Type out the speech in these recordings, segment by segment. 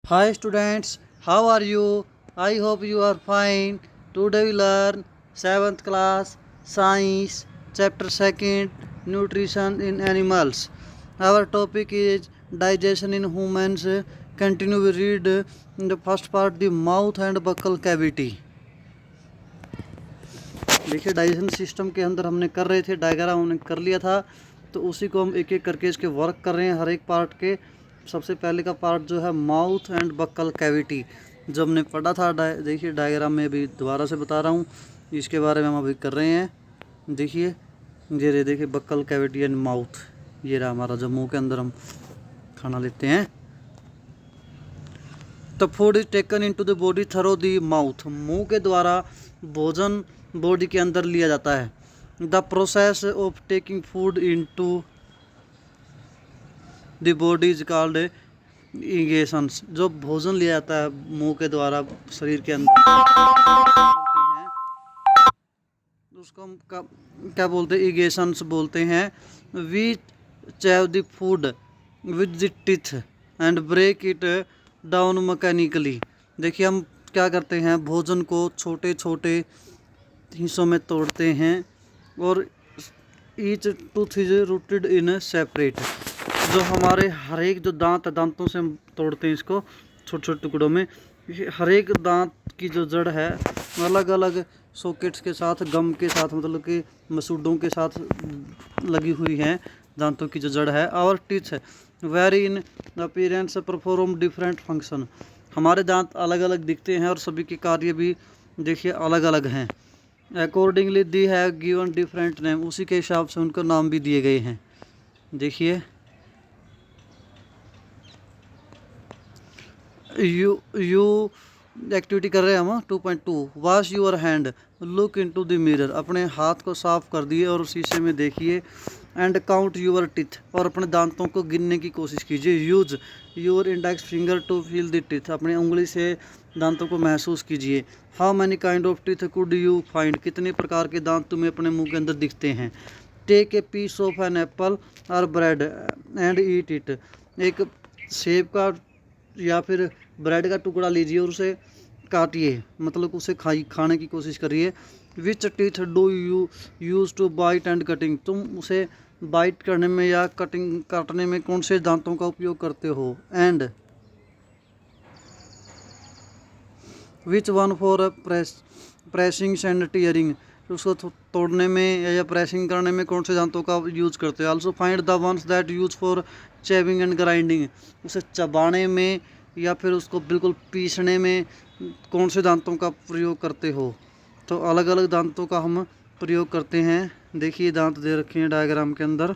Hi students, how are you? I hope you are fine. Today we learn 7th class Science chapter 2nd Nutrition in Animals. Our topic is digestion in humans. Continue we read in the first part the mouth and buccal cavity. देखिए digestion system के अंदर हमने कर रहे थे, diagram हमने कर लिया था, तो उसी को हम एक एक करके इसके वर्क कर रहे हैं हर एक पार्ट के। सबसे पहले का पार्ट जो है माउथ एंड बक्कल कैविटी, जो हमने पढ़ा था देखिए डायग्राम में अभी दोबारा से बता रहा हूँ, इसके बारे में हम अभी कर रहे हैं। देखिए ये देखिए बक्कल कैविटी एंड माउथ, ये रहा हमारा जो मुँह के अंदर हम खाना लेते हैं। The food is taken into the body through the mouth, मुंह के द्वारा भोजन बॉडी के अंदर लिया जाता है। The process of taking food into the body is called ingestions, जो भोजन लिया जाता है मुंह के द्वारा शरीर के अंदर हैं, उसको हम क्या बोलते हैं, इंगेशंस बोलते हैं। We chew the food with the teeth and break it down mechanically. देखिए हम क्या करते हैं, भोजन को छोटे छोटे हिस्सों में तोड़ते हैं और each tooth is rooted in separate, जो हमारे हर एक जो दांतों से हम तोड़ते हैं इसको छोटे छोटे टुकड़ों में। हर एक दांत की जो जड़ है अलग अलग सॉकेट्स के साथ, गम के साथ, मतलब कि मसूड़ों के साथ लगी हुई है दांतों की जो जड़ है। Our teeth vary in appearance perform different function, हमारे दांत अलग अलग दिखते हैं और सभी के कार्य भी देखिए अलग अलग हैं। Accordingly the have given different name, उसी के हिसाब से उनको नाम भी दिए गए हैं। देखिए यू एक्टिविटी कर रहे हैं हम 2.2 wash your hand look into the mirror, अपने हाथ को साफ कर दिए और शीशे में देखिए। एंड काउंट यूर टीथ, और अपने दांतों को गिनने की कोशिश कीजिए। Use your index finger to feel the teeth, अपनी उंगली से दांतों को महसूस कीजिए। How many kind of teeth could you find, कितने प्रकार के दांत तुम्हें अपने मुंह के अंदर दिखते हैं। Take a piece of an apple और ब्रेड एंड ईट इट, एक सेब का या फिर ब्रेड का टुकड़ा लीजिए और उसे काटिए, मतलब उसे खाने की कोशिश करिए। Which teeth do you use to bite and cutting, तुम उसे बाइट करने में या काटने में कौन से दांतों का उपयोग करते हो। And which one for pressing and tearing, उसको तोड़ने में या प्रेसिंग करने में कौन से दांतों का यूज करते हैं। Also find the ones that use for chewing and grinding, उसे चबाने में या फिर उसको बिल्कुल पीसने में कौन से दांतों का प्रयोग करते हो। तो अलग अलग दांतों का हम प्रयोग करते हैं। देखिए दांत दे रखे हैं डायग्राम के अंदर,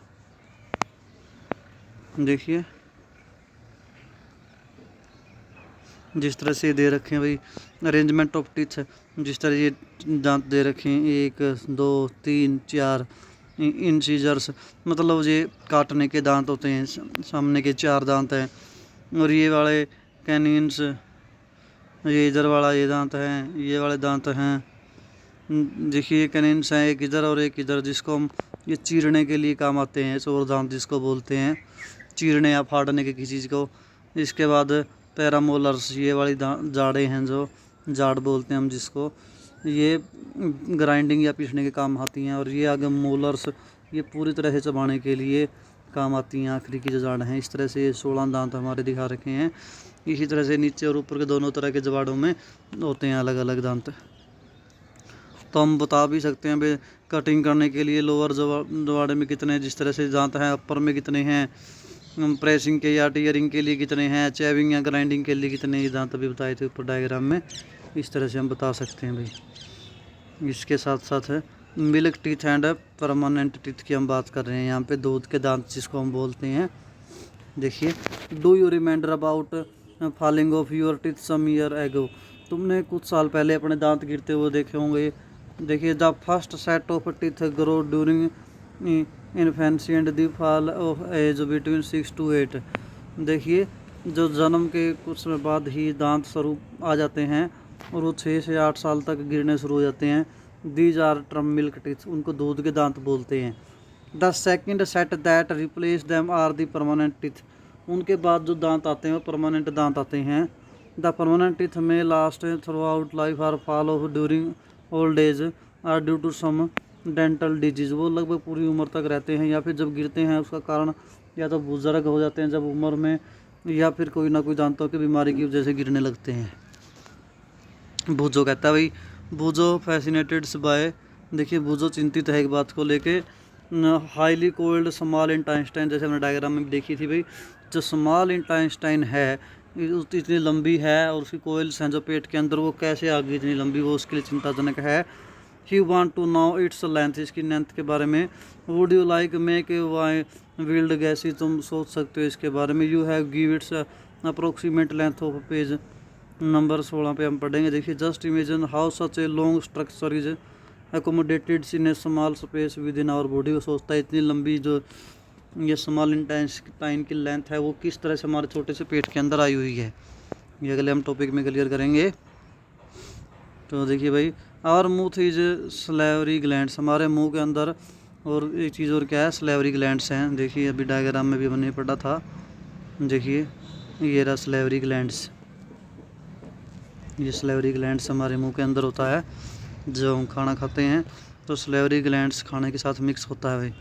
देखिए जिस तरह से दे रखे हैं भाई, अरेंजमेंट ऑफ टीथ, जिस तरह ये दांत दे रखे हैं 1 2 3 4 इन सीजर्स, मतलब ये काटने के दांत होते हैं, सामने के 4 दांत हैं। और ये वाले कैनिन्स, ये इधर वाला ये दांत है, ये वाले दांत हैं। देखिए कैनिन्स हैं एक इधर और एक इधर, जिसको हम ये चीरने के लिए काम आते हैं, चोर दांत जिसको बोलते हैं, चीरने या फाड़ने के किसी चीज़ को। इसके बाद पैरामोलर्स, ये वाली जाड़ें हैं, जो जाड़ बोलते हैं हम जिसको, ये ग्राइंडिंग या पीसने के काम आती हैं। और ये आगे मोलर्स, ये पूरी तरह से चबाने के लिए काम आती हैं, आखिरी की जो जाड़ हैं। इस तरह से ये 16 दांत हमारे दिखा रखे हैं। इसी तरह से नीचे और ऊपर के दोनों तरह के जबाड़ों में होते हैं अलग अलग दांत। तो हम बता भी सकते हैं भाई कटिंग करने के लिए लोअर जबाड़े में कितने जिस तरह से दांत हैं, अपर में कितने हैं, प्रेसिंग के या टीयरिंग के लिए कितने हैं, चेविंग या ग्राइंडिंग के लिए कितने, ये दांत अभी बताए थे ऊपर डायग्राम में। इस तरह से हम बता सकते हैं भाई। इसके साथ साथ है milk teeth and permanent teeth की हम बात कर रहे हैं यहाँ पे, दूध के दांत जिसको हम बोलते हैं। देखिए do you remember about falling of your teeth some year ago, तुमने कुछ साल पहले अपने दांत गिरते हुए देखे होंगे। देखिए the first set of teeth grow during infancy and the fall off age between 6 to 8, देखिए जो जन्म के कुछ समय बाद ही दांत स्वरूप आ जाते हैं और वो 6 से 8 साल तक गिरने शुरू हो जाते हैं। These are term milk teeth, उनको दूध के दांत बोलते हैं। The second set that replace them are the permanent teeth, उनके बाद जो दांत आते हैं वो परमानेंट दांत आते हैं। The permanent teeth may last throughout life or fall off during old age or due to some dental disease. वो लगभग पूरी उम्र तक रहते हैं, या फिर जब गिरते हैं उसका कारण या तो बुजुर्ग हो जाते हैं जब उम्र में, या फिर कोई ना कोई दांतों की बीमारी की वजह से गिरने लगते हैं। बूजो कहता है भाई, बूजो फैसिनेटेड बाय, देखिए बूजो चिंतित है एक बात को लेके। हाईली कोल्ड स्मॉल इंटेस्टाइन, जैसे हमने डायग्राम में देखी थी भाई, जो स्मॉल इंटेस्टाइन है इतनी लंबी है और उसकी कोयल्स हैं जो पेट के अंदर, वो कैसे आ गई इतनी लंबी, वो उसके लिए चिंताजनक है। He want to know its length, इसकी लेंथ के बारे में। Would you like make why wild guess, तुम सोच सकते हो इसके बारे में। You have give its approximate length of page number 16 पे हम पढ़ेंगे। देखिए, just imagine how such a long structure is accommodated in a small space within our body. वो सोचता है इतनी लंबी जो ये स्मॉल इंटेस्टाइन की लेंथ है वो किस तरह से हमारे छोटे से पेट के अंदर आई हुई है, ये अगले हम टॉपिक में क्लियर करेंगे। तो देखिए भाई, आवर मुंह इज सलेवरी ग्लैंड्स, हमारे मुंह के अंदर और एक चीज़ और क्या है, सलेवरी ग्लैंड्स हैं। देखिए अभी डायग्राम में भी हमने पढ़ा था, देखिए ये रहा सलेवरी ग्लैंड्स, ये सलेवरी ग्लैंड्स हमारे मुंह के अंदर होता है। जब हम खाना खाते हैं तो सलेवरी ग्लैंड्स खाने के साथ मिक्स होता है भाई।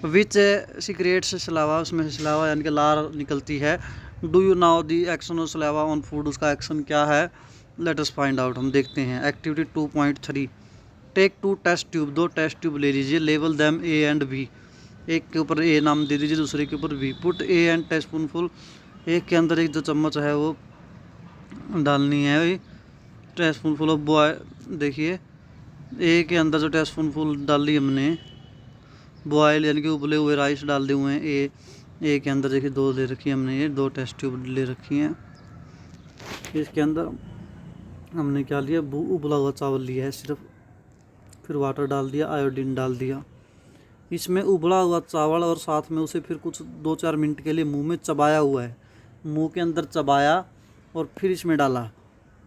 विच सीक्रेट्स सलावा, उसमें से सलावा यानी कि लार निकलती है। Do you know the action of saliva on food, उसका एक्शन क्या है, लेट अस फाइंड आउट, हम देखते हैं। Activity 2.3, take 2 test tube, 2 test tube ले लीजिए, लेवल दैम ए एंड बी, एक के ऊपर ए नाम दे दीजिए, दूसरे के ऊपर बी। पुट ए एंड टेस्पूनफुल, एक के अंदर एक जो चम्मच है वो डालनी है भाई, टेस्पूनफुल ऑफ बॉय, देखिए ए के अंदर जो टेस्पूनफुल डाल ली हमने, बॉयल यानी कि उबले हुए राइस डाल दिए हुए हैं। ए के अंदर देखिए 2 ले रखी है हमने, ये 2 टेस्ट ट्यूब ले रखी हैं। इसके अंदर हमने क्या लिया, उबला हुआ चावल लिया है सिर्फ, फिर वाटर डाल दिया, आयोडीन डाल दिया। इसमें उबला हुआ चावल और साथ में उसे फिर कुछ 2-4 मिनट के लिए मुंह में चबाया हुआ है, मुंह के अंदर चबाया और फिर इसमें डाला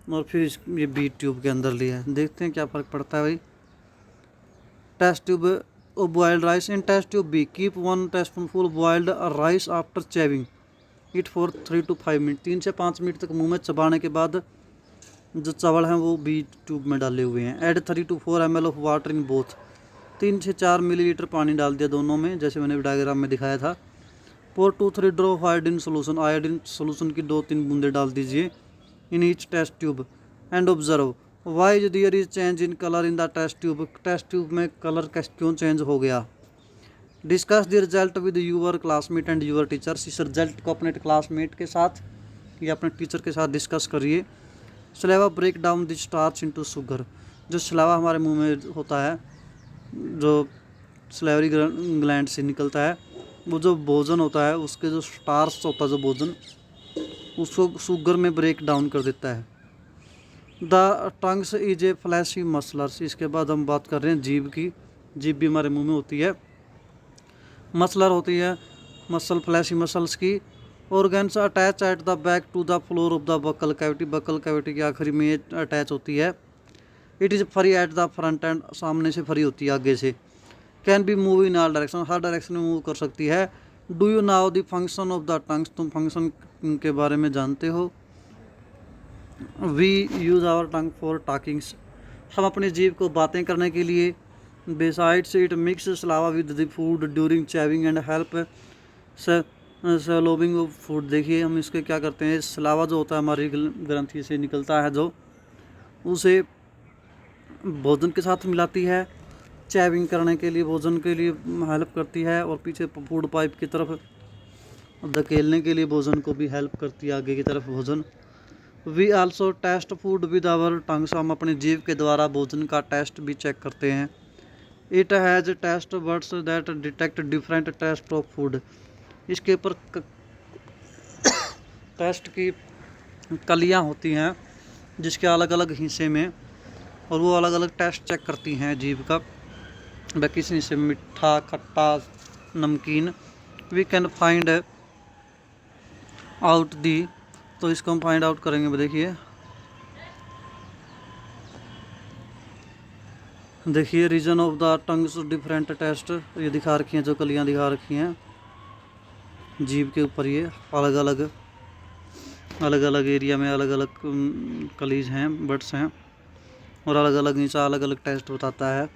और फिर ये बी ट्यूब के अंदर लिया। देखते हैं क्या फ़र्क पड़ता है भाई। Test tube boiled rice in test tube B, keep 1 teaspoonful boiled rice after chewing it for 3 to 5 minute, 3 से 5 मिनट तक मुंह में चबाने के बाद जो चावल हैं वो बी ट्यूब में डाले हुए हैं। Add 3 to 4 ml of water in both, 3 से 4 मिलीलीटर पानी डाल दिया दोनों में, जैसे मैंने डायग्राम में दिखाया था। Pour 2-3 drop iodine solution, iodine solution की 2-3 बूंदे डाल दीजिए in each test tube and observe why there is change in colour in the test tube, test tube में कलर क्यों चेंज हो गया। Discuss the result with your classmate and your teachers, इस result को अपने क्लासमेट के साथ या अपने टीचर के साथ डिस्कस करिए। Saliva break down the starch into sugar, जो सलावा हमारे मुंह में होता है, जो सलेवरी ग्लैंड से निकलता है, वो जो भोजन होता है उसके जो स्टार्च होता है जो भोजन, उसको शुगर में ब्रेक डाउन कर देता है। The tongues is a fleshy muscular, इसके बाद हम बात कर रहे हैं जीभ की। जीभ भी हमारे मुंह में होती है, मसलर होती है, मसल फ्लैशी मसल्स की। Organs attach at the back to the floor of the buccal cavity, buccal cavity के आखिरी में ये अटैच होती है। It is free at the front end, सामने से फ्री होती है, आगे से। Can be move in all direction, हर डायरेक्शन में मूव कर सकती है। Do you now the function of the tongues, तुम फंक्शन के बारे में जानते हो। We use our tongue for talkings, हम अपनी जीभ को बातें करने के लिए। Besides it mix saliva with the food during chewing and help swallowing of food, देखिए हम इसके क्या करते हैं, सलावा जो होता है हमारी ग्रंथि से निकलता है, जो उसे भोजन के साथ मिलाती है, चैविंग करने के लिए, भोजन के लिए हेल्प करती है, और पीछे फूड पाइप की तरफ धकेलने के लिए भोजन को भी हेल्प करती है, आगे की तरफ भोजन। We also taste food with our tongues, हम अपनी जीभ के द्वारा भोजन का टेस्ट भी चेक करते हैं। It has taste buds that detect different taste of food, इसके ऊपर टेस्ट की कलियाँ होती हैं जिसके अलग अलग हिस्से में, और वो अलग अलग टेस्ट चेक करती हैं जीभ का, वह किस हिस्से में मीठा, खट्टा, नमकीन। We can find out the, तो इसको हम फाइंड आउट करेंगे। देखिए region of the tongues different taste, ये दिखा रखी हैं, जो कलियाँ दिखा रखी हैं जीभ के ऊपर, ये अलग अलग अलग अलग एरिया में अलग अलग कलीज हैं, बर्ड्स हैं, और अलग अलग नीचा अलग अलग टेस्ट बताता है।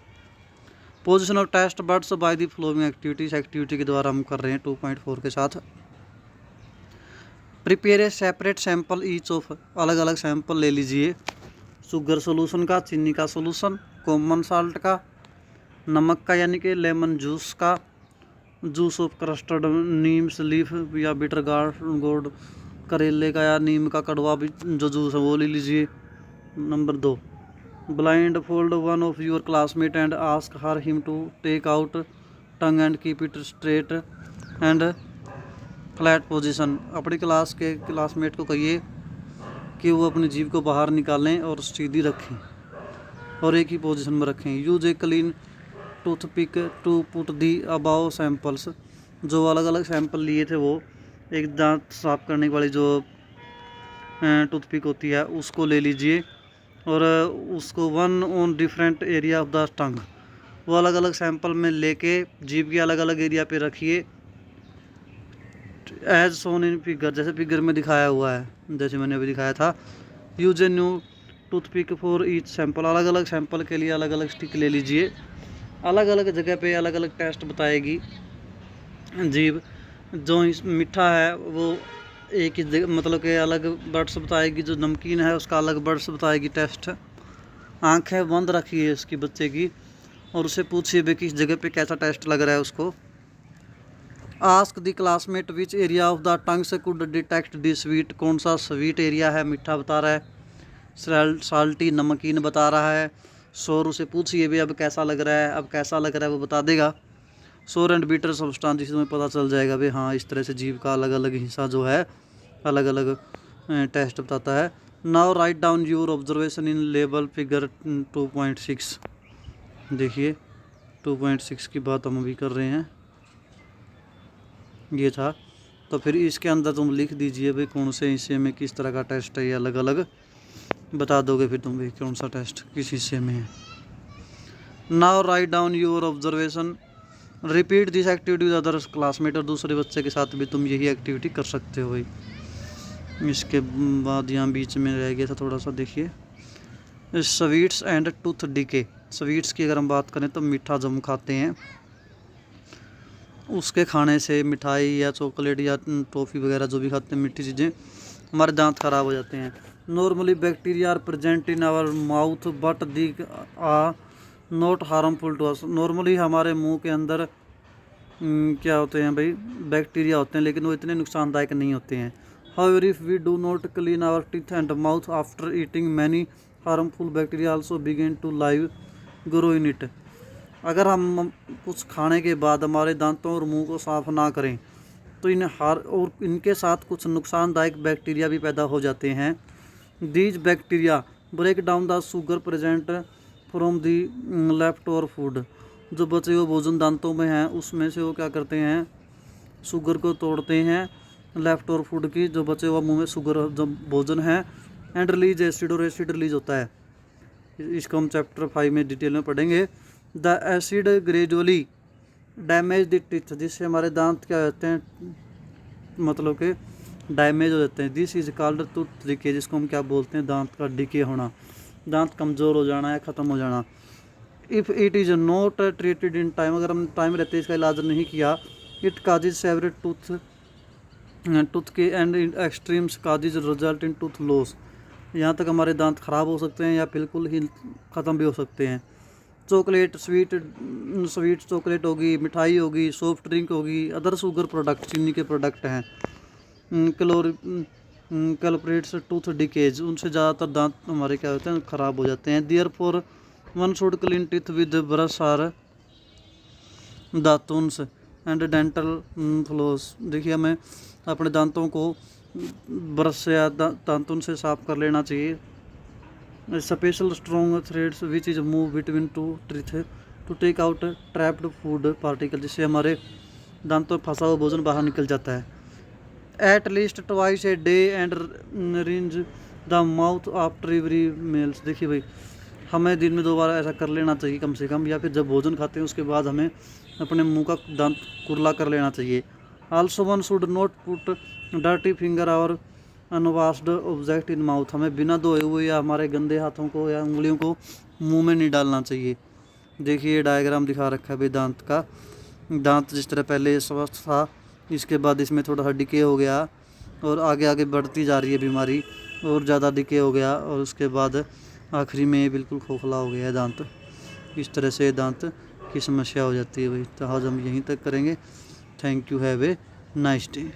Position of taste buds by the flowing activities, activity के द्वारा हम कर रहे हैं 2.4 के साथ। Prepare a separate sample each of, अलग अलग सैंपल ले लीजिए, शुगर सोल्यूशन का, चीनी का सोल्यूशन, कॉमन साल्ट का, नमक का यानी कि लेमन जूस का, जूस ऑफ क्रस्टर्ड नीम्स लीफ या बिटर गोर्ड, करेले का या नीम का कड़वा भी जो जूस है वो ले लीजिए। Number 2, blind fold one of your classmate and ask her him to take out tongue and keep it straight and flat position, अपनी क्लास के क्लासमेट को कहिए कि वो अपनी जीभ को बाहर निकालें और सीधी रखें और एक ही पोजीशन में रखें। Use a clean toothpick to put the above samples, जो अलग अलग सैंपल लिए थे वो एक दांत साफ करने वाली जो टूथपिक होती है उसको ले लीजिए और उसको one on different area of the tongue, वो अलग अलग सैंपल में लेके जीभ के अलग अलग एरिया पे रखिए, एज सोन इन फिगर, जैसे फिगर में दिखाया हुआ है, जैसे मैंने अभी दिखाया था। Use a new toothpick for each sample, अलग अलग सैंपल के लिए अलग अलग स्टिक ले लीजिए, अलग अलग जगह पे अलग अलग टेस्ट बताएगी जीभ। जो मीठा है वो एक ही जगह मतलब कि अलग बर्ड्स बताएगी, जो नमकीन है उसका अलग बर्ड्स बताएगी टेस्ट। आंखें बंद रखिए इसकी बच्चे की और उसे पूछिए भाई किस जगह पे कैसा टेस्ट लग रहा है उसको। Ask the classmate which area of the tongue से कुड डिटेक्ट द स्वीट, कौन सा स्वीट एरिया है, मीठा बता रहा है, साल्टी नमकीन बता रहा है। शोर, उसे पूछिए भी अब कैसा लग रहा है, अब कैसा लग रहा है वो बता देगा। शोर एंड बीटर सब्सटेंस, जिसमें पता चल जाएगा भाई हाँ इस तरह से जीभ का अलग अलग हिस्सा जो है अलग अलग टेस्ट बताता है। Now write down your observation in level figure 2.6, देखिए 2.6 की बात हम अभी कर रहे हैं, ये था। तो फिर इसके अंदर तुम लिख दीजिए भाई कौन से हिस्से में किस तरह का टेस्ट है, ये अलग अलग बता दोगे फिर तुम भाई कौन सा टेस्ट किस हिस्से में है। Now write down your observation, repeat this activity with other classmate, और दूसरे बच्चे के साथ भी तुम यही एक्टिविटी कर सकते हो भाई। इसके बाद यहाँ बीच में रह गया था थोड़ा सा, देखिए sweets and tooth decay. Sweets की अगर हम बात करें तो मीठा जो हम खाते हैं उसके खाने से, मिठाई या चॉकलेट या टॉफ़ी वगैरह जो भी खाते हैं मीठी चीज़ें, हमारे दांत खराब हो जाते हैं। Normally bacteria are present in our mouth but they are not harmful to us, normally हमारे मुंह के अंदर क्या होते हैं भाई, बैक्टीरिया होते हैं, लेकिन वो इतने नुकसानदायक नहीं होते हैं। However if we do not clean our teeth and mouth after eating many harmful bacteria also begin to live grow in it, अगर हम कुछ खाने के बाद हमारे दांतों और मुंह को साफ ना करें तो और इनके साथ कुछ नुकसानदायक बैक्टीरिया भी पैदा हो जाते हैं। These bacteria break down the sugar present from the left over food, जो बचे हुए भोजन दांतों में हैं उसमें से वो क्या करते हैं, शुगर को तोड़ते हैं, लेफ्ट ओवर फूड की जो बचे हुआ मुंह में शुगर जो भोजन है, एंड रिलीज एसिड, और एसिड रिलीज होता है, इसको हम चैप्टर 5 में डिटेल में पढ़ेंगे। The acid gradually damage the teeth, जिससे हमारे दांत क्या होते हैं मतलब कि डैमेज हो जाते हैं। This is called tooth decay, जिसको हम क्या बोलते हैं, दांत का डिके होना, दांत कमज़ोर हो जाना या ख़त्म हो जाना। If it is not treated in time, अगर हम टाइम रहते इसका इलाज नहीं किया, इट काजेज सेवरेट टूथ के and extremes causes result in tooth loss, यहाँ तक हमारे दांत ख़राब हो सकते हैं या बिल्कुल ही ख़त्म भी हो सकते हैं। चॉकलेट, स्वीट चॉकलेट होगी, मिठाई होगी, सॉफ्ट ड्रिंक होगी, अदर शुगर प्रोडक्ट, चीनी के प्रोडक्ट हैं, कैलोपरेट्स टूथ डिकेज, उनसे ज़्यादातर दांत हमारे क्या होते हैं, ख़राब हो जाते हैं। Therefore one should clean teeth with brush or दातुन्स एंड डेंटल फ्लोस, देखिए हमें अपने दांतों को ब्रश से या दातुन से साफ कर लेना चाहिए। Special strong threads which is move between two teeth to take out trapped food particle, जिससे हमारे दांतों में फंसा हुआ भोजन बाहर निकल जाता है। At least twice a day and rinse the mouth after every meals, देखिए भाई हमें दिन में 2 बार ऐसा कर लेना चाहिए कम से कम, या फिर जब भोजन खाते हैं उसके बाद हमें अपने मुंह का दांत कुरला कर लेना चाहिए। Also one should not put dirty finger और अनवॉश्ड ऑब्जेक्ट इन माउथ, हमें बिना धोए हुए या हमारे गंदे हाथों को या उंगलियों को मुंह में नहीं डालना चाहिए। देखिए ये डायग्राम दिखा रखा है भाई दांत का। दांत जिस तरह पहले स्वस्थ था, इसके बाद इसमें थोड़ा सा डिके हो गया और आगे आगे बढ़ती जा रही है बीमारी, और ज़्यादा डिके हो गया, और उसके बाद आखिरी में ये बिल्कुल खोखला हो गया है दांत। इस तरह से दांत की समस्या हो जाती है भाई। तो आज हम यहीं तक करेंगे। Thank you, have a nice day.